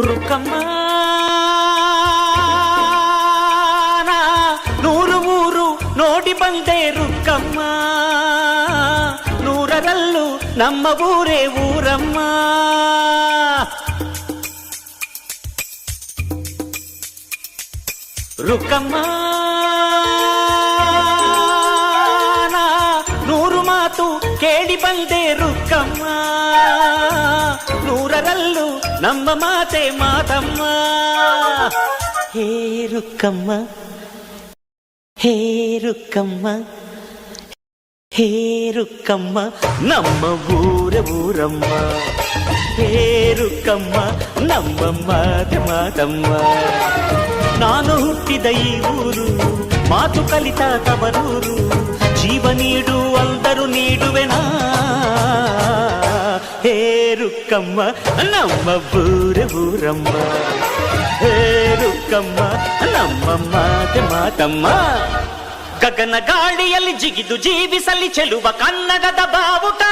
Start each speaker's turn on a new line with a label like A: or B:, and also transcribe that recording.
A: ರುಕ್ಕಮ್ಮ ನೂರು ಊರು ನೋಡಿ ಬಂದೆ ರುಕ್ಕಮ್ಮ, ನೂರರಲ್ಲೂ ನಮ್ಮ ಊರೇ ಊರಮ್ಮ. ರುಕ್ಕಮ್ಮ ನೂರು ಮಾತು ಕೇಳಿ ಬಂದೆ ರುಕ್ಕಮ್ಮ, ನೂರರಲ್ಲೂ ನಮ್ಮ ಮಾತೆ ಮಾತಮ್ಮ. ಹೇ ರುಕ್ಕಮ್ಮ, ಹೇ ರುಕ್ಕಮ್ಮ, ಹೇ ರುಕ್ಕಮ್ಮ, ನಮ್ಮ ಊರ ಊರಮ್ಮ. ಹೇ ರುಕ್ಕಮ್ಮ, ನಮ್ಮ ಮಾತೆ ಮಾತಮ್ಮ. ನಾನು ಹುಟ್ಟಿದ ಈ ಊರು, ಮಾತು ಕಲಿತ ತವರೂರು, ಜೀವ ನೀಡು ಅಂದರು ನೀಡುವೆನಾ. ಹೇ ರುಕ್ಕಮ್ಮ, ನಮ್ಮ ಊರ ಊರಮ್ಮ. ಹೇ ರುಕ್ಕಮ್ಮ, ನಮ್ಮ ಮಾತೆ ಮಾತಮ್ಮ. ಗಗನ ಗಾಳಿಯಲ್ಲಿ ಜಿಗಿದು ಜೀವಿಸಲಿ ಚೆಲುವ ಕನ್ನಡದ ಬಾವುಟ.